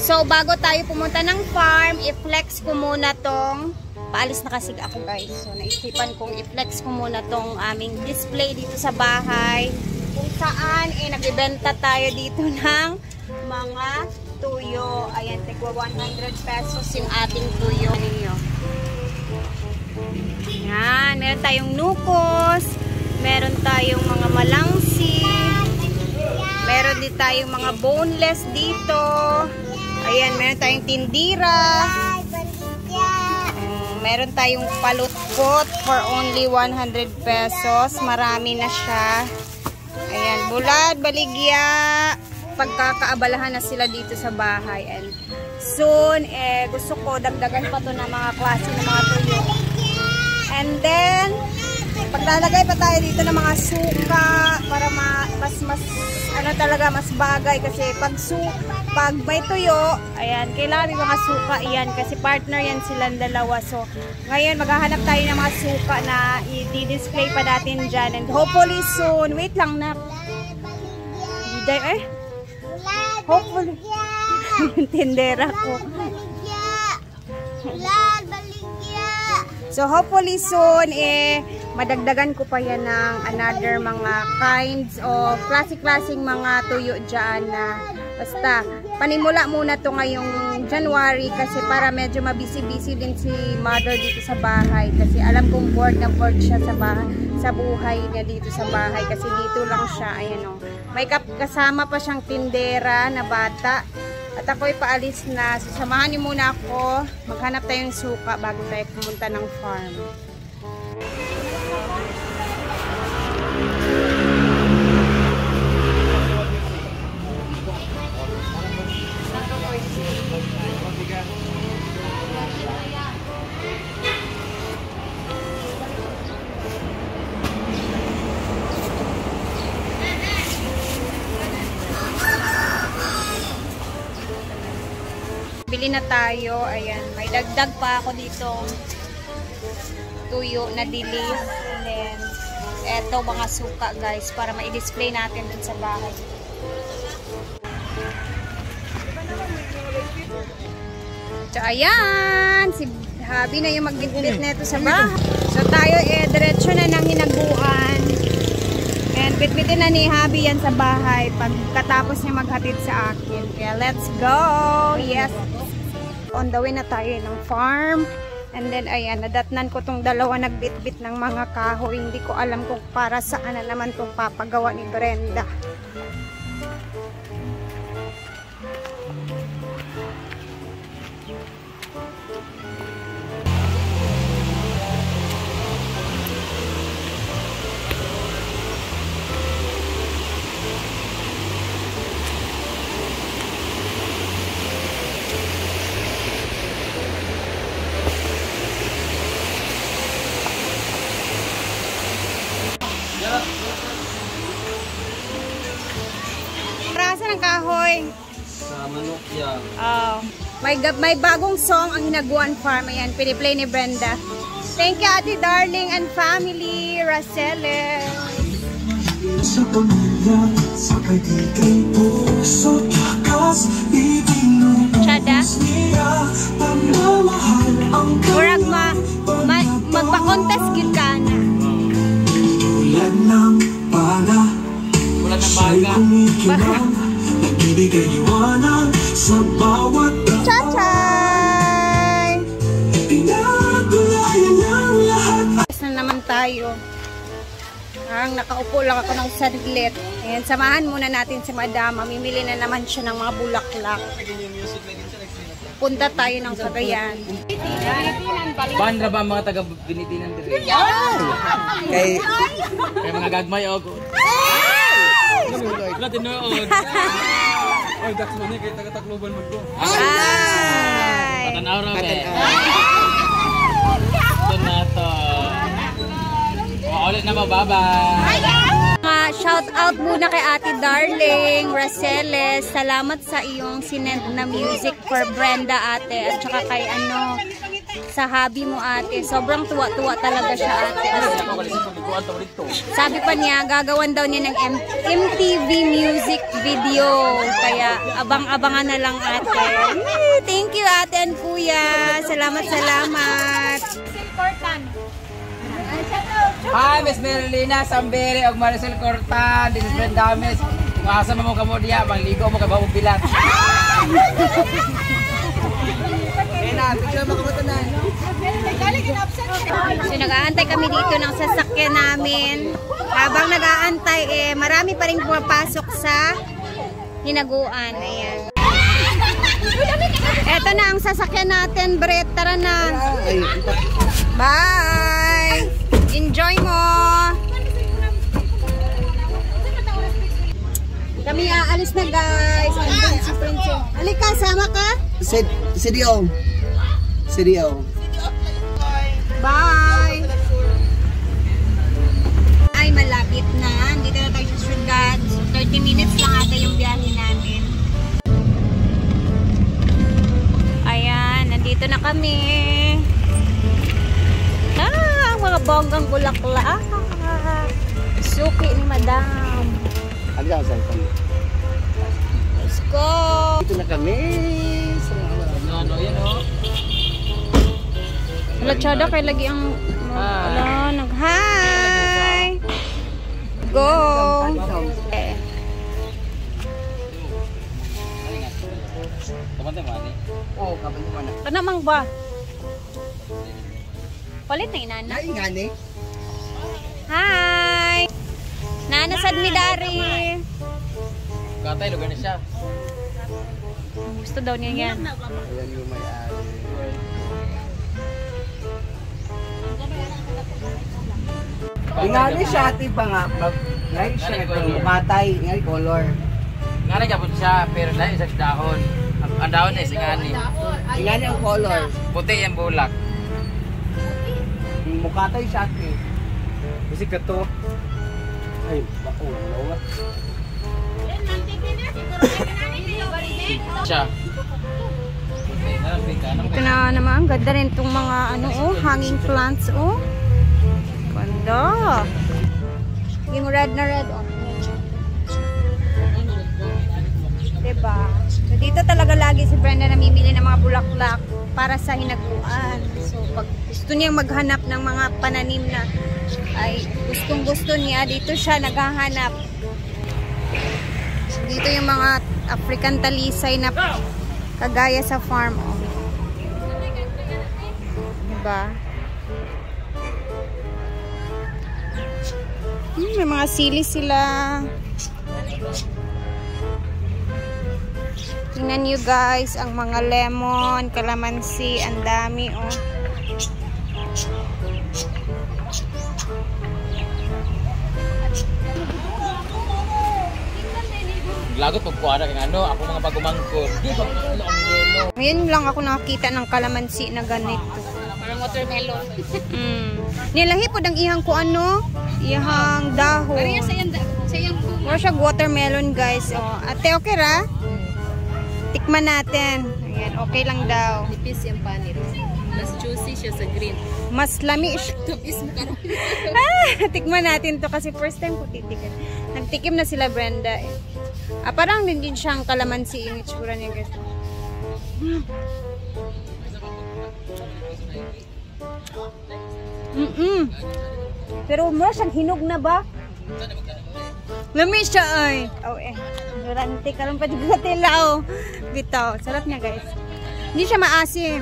So, bago tayo pumunta ng farm, i-flex ko muna tong, paalis na kasi ako guys. So, naisipan kong i-flex ko muna tong aming display dito sa bahay. Kung saan, nagbibenta tayo dito ng mga tuyo. Ayan, tigwa 100 pesos yung ating tuyo. Ayan, meron tayong nukos, meron tayong mga malangsi, meron din tayong mga boneless dito. Ayan, meron tayong tindira. Meron tayong palutkot for only 100 pesos. Marami na siya. Ayan, bulad, baligya. Pagkakaabalahan na sila dito sa bahay. And soon, gusto ko dagdagan pa to ng mga klase ng mga tuyo. And then, paglalagay pa tayo dito ng mga suka para mas bagay kasi pag may tuyo, ayan, kailangan yung mga suka yan kasi partner yan silang dalawa. So, ngayon maghahanap tayo ng mga suka na i-display pa natin dyan. And hopefully soon, wait lang na. Hopefully. Tindera ko. So, hopefully soon, madagdagan ko pa yan ng another mga kinds of klase-klaseng mga tuyo dyan na basta, panimula muna to ngayong January kasi para medyo mabisi-busy din si mother dito sa bahay kasi alam kong bored na bored siya sa buhay niya dito sa bahay kasi dito lang siya, ayan o. May kasama pa siyang tindera na bata. At ako'y paalis na. Sasamahan niyo muna ako. Maghanap tayo ng suka bago tayo pumunta ng farm. Bili na tayo. Ayan. May dagdag pa ako dito. Tuyo na dilis. And then, eto mga suka guys. Para ma-display natin dun sa bahay. So, ayan. Si Habi na yung magbitbit na ito sa bahay. So, tayo diretso na ng hinaguan. And bitbitin na ni Habi yan sa bahay pagkatapos niya maghatid sa akin. Kaya let's go! Yes! On the way na tayo ng farm. And then ayan, nadatnan ko tong dalawa nagbitbit ng mga kahoy. Hindi ko alam kung para saan na naman itong papagawa ni Brenda. Rasa ng kahoy. Sa manok yan. Oh. May bagong song ang Hinaguan Farm. Ayan, piniplay ni Brenda. Thank you, Ate Darling and family. Raceles. Sa pamilya, sa kaibigan po, sa takas, ibinubos niya, pagmamahal ang Murag magpa-contest gil ka na. Tulad ng bala, siya'y kumikinang, nagbibigay iwanan sa bawat Chachay! Pinagulayan ng lahat. Na naman tayo. Nakaupo lang ako ng saglit. Ayan, samahan muna natin si Madam. Mamimili na naman siya ng mga bulaklak. Punta tayo ng Cagayan. Bandra ba mga taga-Binitinan dito? Kay mga gagmay o. Wala tinood. Ay, that's money kay taga-Tacloban mo. Ay! Patanaw ra be. Tomato. Ulit na ba, bye-bye. Shout out muna kay Ate Darling, Raceles. Salamat sa iyong sinend na music for Brenda ate. At saka kay sa hobby mo ate. Sobrang tuwa-tuwa talaga siya ate. Sabi pa niya, gagawan daw niya ng MTV music video. Kaya abang-abangan na lang ate. Thank you ate and kuya. Salamat, salamat. Hi, Miss Merlina Sambere og Maricel Cortan. This is Brent Dames. Kung asa mo kamo diya, mangligo mo kay Babong Bilat. So nag-aantay kami dito ng sasakyan namin. Habang nag-aantay marami pa rin pumapasok sa hinaguan. Ayan. Eto na ang sasakyan natin, Brett. Tara na. Bye! Enjoy mo! Kami aalis na guys. Halika, sama ka? CDO. Bye! Ay, malapit na. Dito na tayo sa syudad. 30 minutes lang ata yung biyahe namin. Ayan, nandito na kami. Ang mga bonggang bulaklak. Suki ni Madam. Ano ka sa ito? Let's go! Dito na kami. Ano yan oh. Lachada kay lagi ang nag-hi! Go! Kapantay mo ani? Oo, kapantay mo na. Ano mang ba? Palit na inana. Naingan eh. Hi! Nanasad mi dari. Katay lugar na siya. Gusto daw niya yan. Ayan yung may-ari. Ingani siya ati pa nga. Ngayon siya matay. Ingani color. Ngani gyapon siya pero lain sa dahon. Ang dahon ay singani. Ingani ang color. Puti yung bulak. Mukatay siya ati. Kasi kato. Ay, bako. Wala. Siya. Ito na naman, ganda rin itong mga hanging plants, Ganda. Yung red na red, Diba? So, dito talaga lagi si Brenda namimili ng mga bulaklak para sa hinaguan. So, pag gusto niyang maghanap ng mga pananim na ay gustong-gusto niya, dito siya naghahanap. So, dito yung mga African talisay na kagaya sa farm, Diba? May mga sili sila. Tingnan nyo guys, ang mga lemon, kalamansi, ang dami, Lagot pagkuha kay ako mga pagumangkot. Di ba ang yelo? Ngayon lang ako nakakita ng kalamansi na ganito. Parang watermelon. Nilahi po ang ihang ihang dahon. Kaya sayang Wala siya watermelon guys. Ate, okay ra? Tikman natin. Ayan, okay lang daw. nipis yung panit. Mas juicy siya sa green. Mas lami siya. Tupis mo ka. Tikman natin to kasi first time ko titikin. Nagtikim na sila Brenda parang din siyang kalamansi yung itsura niya guys. Pero mura siyang hinog na ba? Lami siya ay. Durante karon pa dito sa tilaw. Bitaw, sarap niya guys. Hindi siya maasim.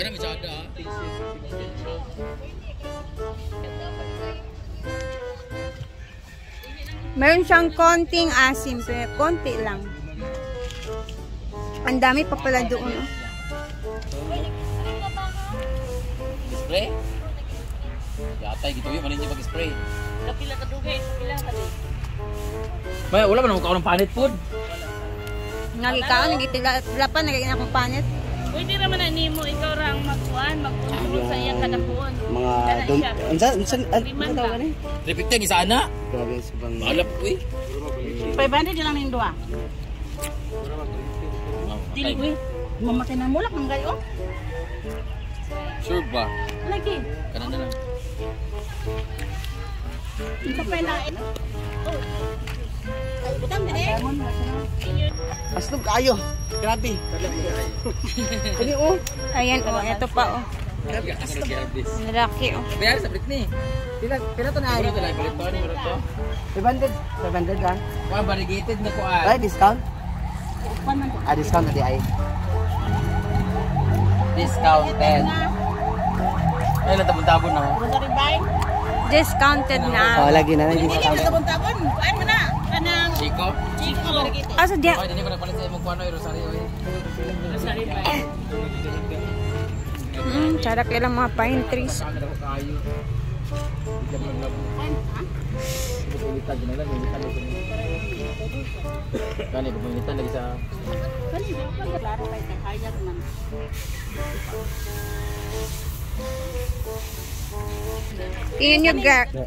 Kana masyada. Meron siyang konting asim, pero konti lang. Ang dami pa pala doon. Spray? Yatay gitu yun, manin niya mag-spray. Kapila ka dugay, kapila ka dugay. May wala ba naman ka ng panit food? Nagikaon, nagitilapan, nagiging akong panit. Pwede naman na nimo, ikaw rang magkuhan, mag-control sa iyang kadakuan. Mga Liman ka. Repeat yan, isa ana. Grabe sa bang. Malap ko eh. 500 lang yung dua. Dili ko mamakin na mulak ng gayo. Sure ba? Lagi. Kanan na lang. Ito pa na. Ay, butang din eh. Aslog kayo. Grabe. Kani oh. Ayan oh, ito pa oh. Lalaki oh. Bayar sa Britney. Pila to na ay. Ito lang balik to, mura to. 500 ka. Kuan variegated na kuan. Ay, discount? Discount na di ay. Discounted. Ay, natabon-tabon na. Wala rin bay. Discounted na. Lagi na Dili discount. ka tabon-tabon. Kuan mo na. Kanang Chico? Chico lagi to. Asa diya? Ay, hindi ko napalit sa imong kuan oy, Rosario oy. Sorry bay. Charak ilang mga pine trees. Kamera ko kayo. Bigla mo lang. Pilitan din lang, pilitan lagi. Kani ko pilitan lagi sa Kani di ko klaro kay kaya man.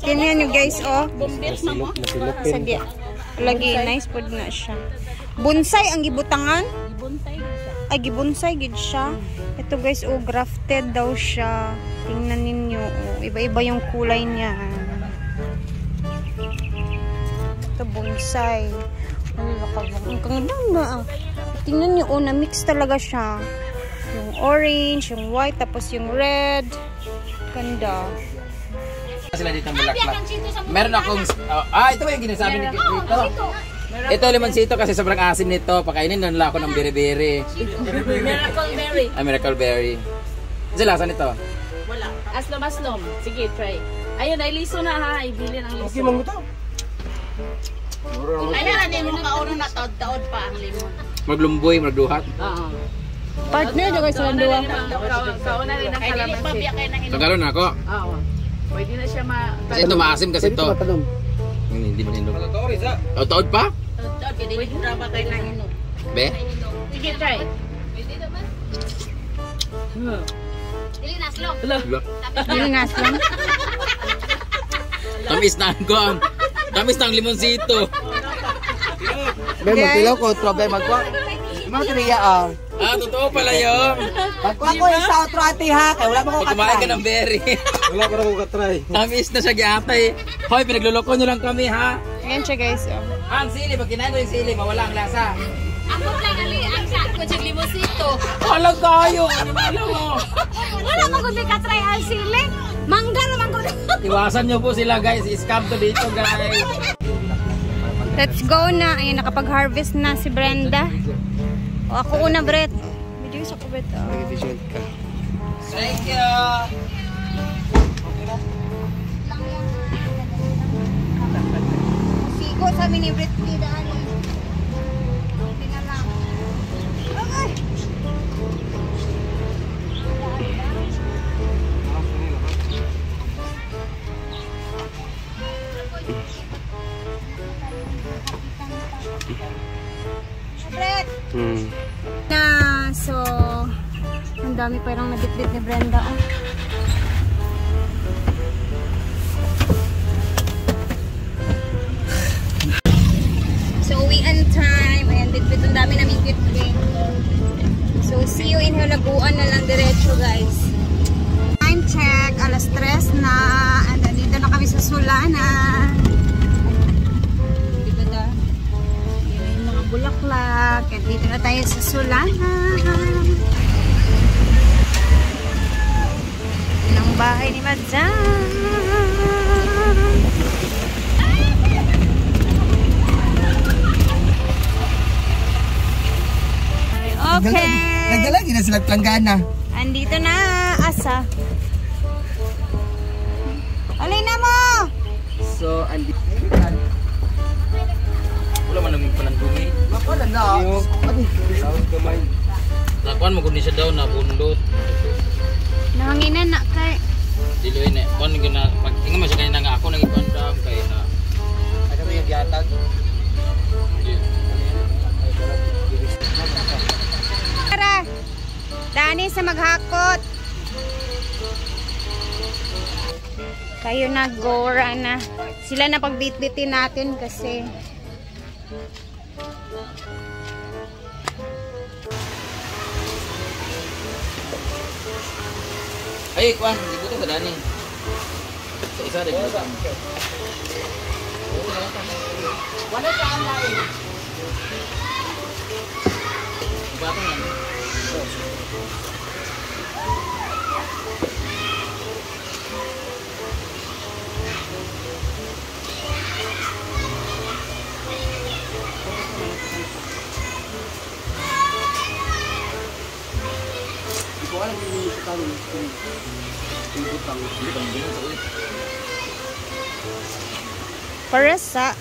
Tingnan nyo guys oh. Bombet na mo. Sa diya. Lagi nice pod na siya. Bonsai ang gibutangan. Ibuntay siya. Ay gibonsai gid siya. Ito guys oh, grafted daw siya. Tingnan ninyo oh, iba-iba yung kulay niya. Ito bonsai. Ang kaganda na. Tingnan nyo oh, na-mix talaga siya. Yung orange, yung white, tapos yung red. Ganda. sila dito ang bulaklak. Meron akong ito yung ginasabi ni dito. Ito limonsito kasi sobrang asim nito. Pakainin na nila ako ng beri-beri. Miracle berry. Miracle berry. Sila saan ito? Wala. Aslom. Sige, try. Ayun, ay liso na ha. Ibili ng liso. Okay, mango to. Ayun, hindi mo kauna na taod-taod pa ang limon. Maglumboy, magduhat. Oo. Partner, daw guys, walang duwa. Kauna rin ang kalamansi. Tagalo na ako. Oo. Pwede na siya Kasi ito maasim kasi ito. Matalong. Hindi man inom. Taod pa? Taod, pwede mo drama kayo na inom. Be? Sige, try. Dili naslong. Tamis na ang kuang. Tamis na ang limonsito. Be, magtilaw ko. Trobe, magkuha. Mga triya ah. Totoo pala yun. Magkuha ko yung sa outro ate ha. Kaya wala mo ko Kumain ka katry. ng berry. Wala ko na ko katry. Tamis na siya gyatay. Hoy, pinagluloko nyo lang kami ha. Ayan siya guys. Oh. Ang sili, pag kinain ko yung sili, mawala ang lasa. Ako lang ang sa ko sa limosito. Walang kayo. Ano ba alam mo? Wala mo kundi ka-try ang sili. Mangga naman ko. Iwasan nyo po sila guys. Scam to dito guys. Let's go na. Ayan, nakapag-harvest na si Brenda. O, ako una, Brett. Video sa ko, Brett. Oh. Mag-efficient ka. Thank you. Sigo sa mini Brett. Hindi na lang. Okay. Brett! Na, so, ang dami pa yung nabitbit ni Brenda. Oh. So, uwian time. Ayan, bitbit. Ang dami namin bitbit. So, see you in Halaguan na lang diretso, guys. Time check. Alas 3 na. And dito na kami sa Sulana. Dito na. Yan yung mga bulaklak. At dito na tayo sa Sulana. Yan ang bahay ni Madam. Okay. Nagdalagi na sila planggana. Andito na, asa. Alay na mo! So, andito. Wala man namin panandumi. Ako na na. Nakuan mo kung siya daw na bundot. Nahanginan na kay. Dilo yun eh. Kuan ko na. Pag tingnan mo siya kanina nga ako nang ipandam. Kaya na. Ano ba yung yatag? Tara! Dani sa maghakot. Kayo na, Gora na. Sila na pagbitbitin natin kasi Ay, kuan, dibutan sa dani. Sa isa dibutan. Wala sa online. Batang yan. Hindi ko alam yung utang. Ibutang sa ulit. Pares sa